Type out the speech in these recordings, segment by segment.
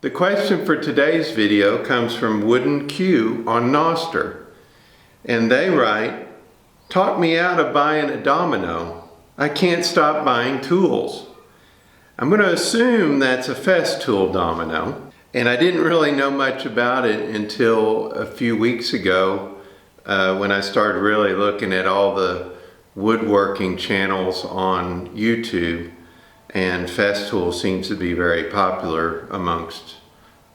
The question for today's video comes from Wooden Q on Noster, and they write, "Talk me out of buying a domino. I can't stop buying tools." I'm going to assume that's a Festool Domino, and I didn't really know much about it until a few weeks ago when I started really looking at all the woodworking channels on YouTube, and Festool seems to be very popular amongst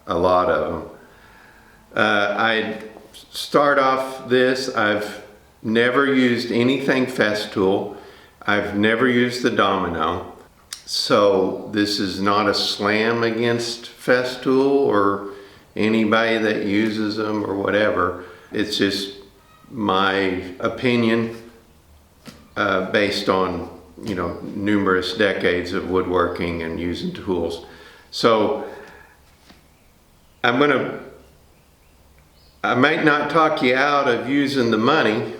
a lot of them. I start off this, I've never used anything Festool. I've never used the Domino. So this is not a slam against Festool or anybody that uses them or whatever. It's just my opinion based on numerous decades of woodworking and using tools. So I might not talk you out of using the money,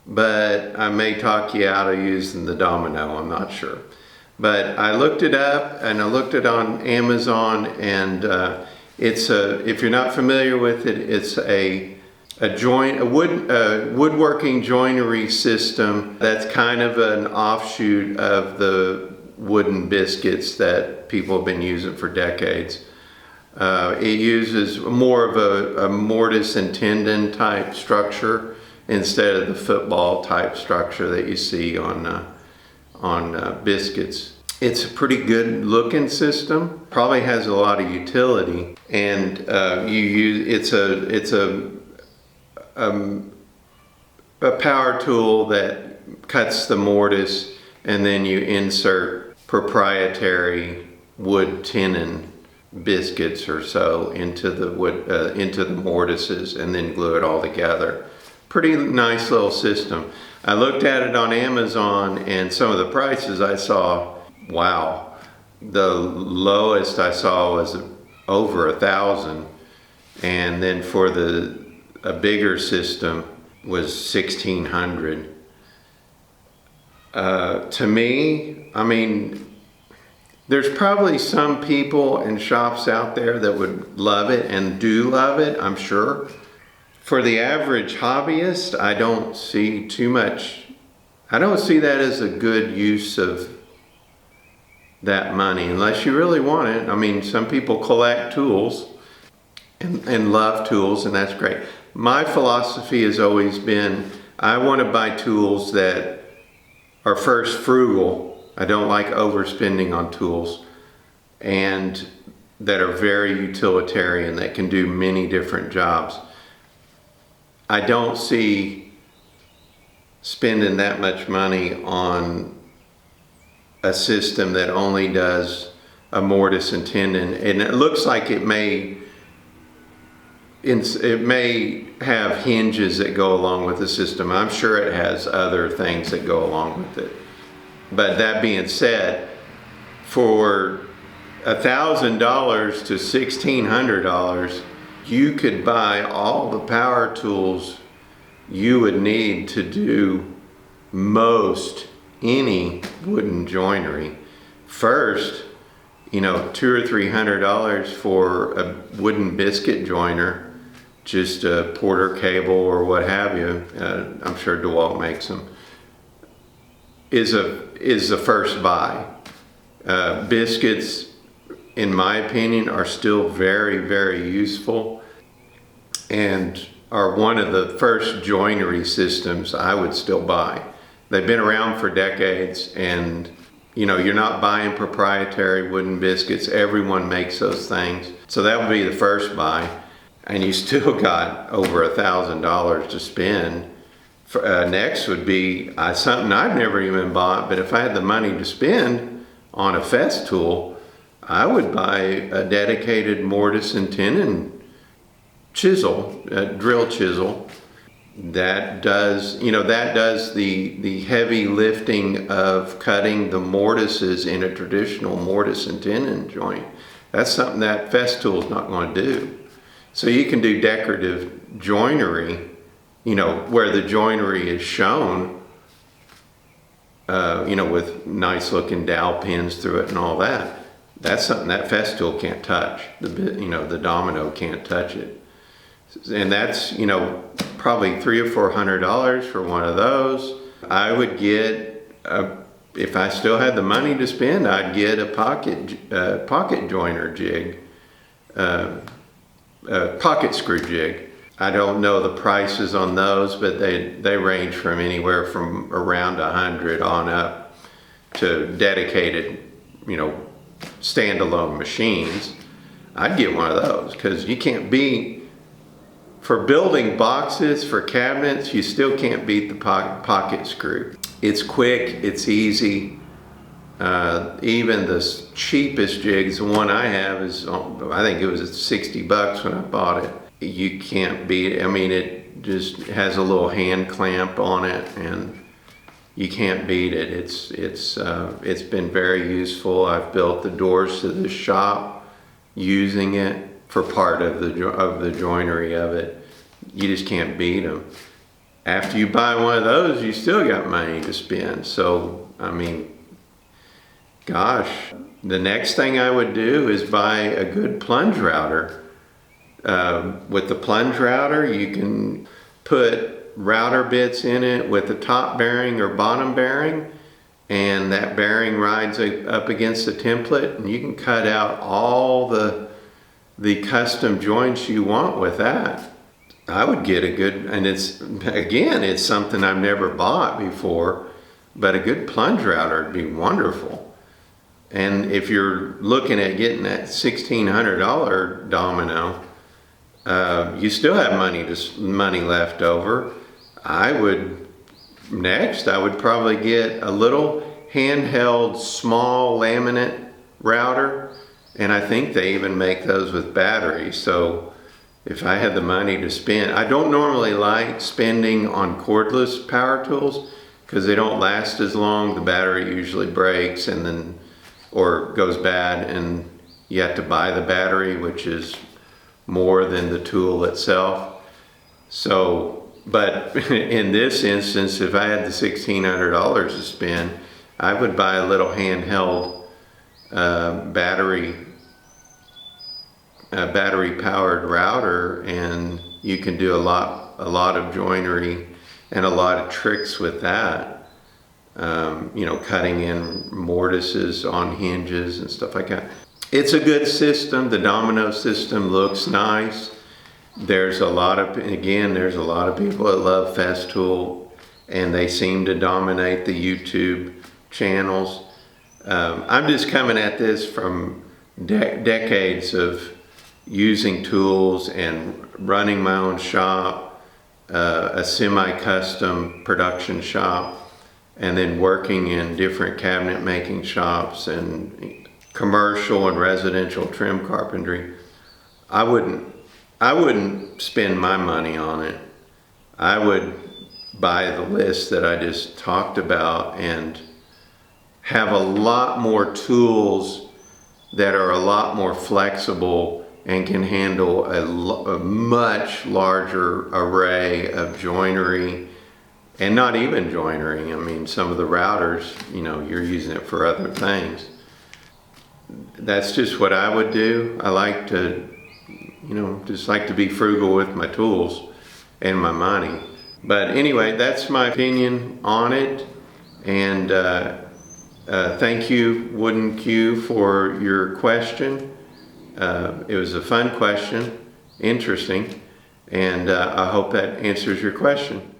but I may talk you out of using the Domino, I'm not sure. But I looked it up and I looked it on Amazon, and if you're not familiar with it, it's a woodworking joinery system that's kind of an offshoot of the wooden biscuits that people have been using for decades. It uses more of a mortise and tenon type structure instead of the football type structure that you see on biscuits. It's a pretty good looking system. Probably has a lot of utility, and it's a power tool that cuts the mortise, and then you insert proprietary wood tenon biscuits or so into the mortises, and then glue it all together. Pretty nice little system. I looked at it on Amazon, and some of the prices I saw, wow. The lowest I saw was over $1,000, and then for a bigger system was $1,600. To me, I mean, there's probably some people and shops out there that would love it and do love it, I'm sure. For the average hobbyist, I don't see too much. I don't see that as a good use of that money, unless you really want it. I mean, some people collect tools and love tools, and that's great. My philosophy has always been, I want to buy tools that are first frugal. I don't like overspending on tools, and that are very utilitarian, that can do many different jobs. I don't see spending that much money on a system that only does a mortise and tenon, and it looks like it may have hinges that go along with the system. I'm sure it has other things that go along with it. But that being said, for $1,000 to $1,600, you could buy all the power tools you would need to do most any wooden joinery. First, $200 or $300 for a wooden biscuit joiner, just a Porter cable or what have you. I'm sure DeWalt makes them. Is the first buy. Biscuits, in my opinion, are still very, very useful, and are one of the first joinery systems I would still buy. They've been around for decades, and you're not buying proprietary wooden biscuits. Everyone makes those things. So that would be the first buy, and you still got over $1,000 to spend. Next would be something I've never even bought, but if I had the money to spend on a Festool, I would buy a dedicated mortise and tenon chisel, a drill chisel, that does the heavy lifting of cutting the mortises in a traditional mortise and tenon joint. That's something that Festool is not going to do. So you can do decorative joinery, where the joinery is shown, with nice looking dowel pins through it and all that. That's something that Festool can't touch. The Domino can't touch it. And that's, probably $300 or $400 for one of those. I would get, if I still had the money to spend, I'd get a pocket joiner jig, pocket screw jig. I don't know the prices on those, but they range from anywhere from around 100 on up to dedicated, standalone machines. I'd get one of those, because you can't beat, for building boxes, for cabinets, you still can't beat the pocket screw. It's quick, it's easy. Even the cheapest jigs, the one I have is, I think it was $60 when I bought it. You can't beat it. I mean, it just has a little hand clamp on it, and you can't beat it. It's been very useful. I've built the doors to the shop using it for part of the joinery of it. You just can't beat them. After you buy one of those, you still got money to spend. So, I mean, gosh, the next thing I would do is buy a good plunge router. With the plunge router, you can put router bits in it with the top bearing or bottom bearing, and that bearing rides up against the template, and you can cut out all the custom joints you want with that. I would get a good, and it's something I've never bought before, but a good plunge router would be wonderful. And if you're looking at getting that $1,600 Domino, you still have money left over. I would probably get a little handheld small laminate router, and I think they even make those with batteries. So if I had the money to spend, I don't normally like spending on cordless power tools because they don't last as long. The battery usually breaks or goes bad, and you have to buy the battery, which is more than the tool itself. So, but in this instance, if I had the $1,600 to spend, I would buy a little handheld battery powered router, and you can do a lot of joinery and a lot of tricks with that. Cutting in mortises on hinges and stuff like that. It's a good system. The Domino system looks nice. There's a lot of people that love Festool, and they seem to dominate the YouTube channels. I'm just coming at this from decades of using tools and running my own shop, a semi-custom production shop, and then working in different cabinet making shops and commercial and residential trim carpentry. I wouldn't spend my money on it. I would buy the list that I just talked about and have a lot more tools that are a lot more flexible and can handle a much larger array of joinery, and not even joinery. I mean, some of the routers, you're using it for other things. That's just what I would do. I like to, just like to be frugal with my tools and my money. But anyway, that's my opinion on it. And thank you, Wooden Q, for your question. It was a fun question, interesting, and I hope that answers your question.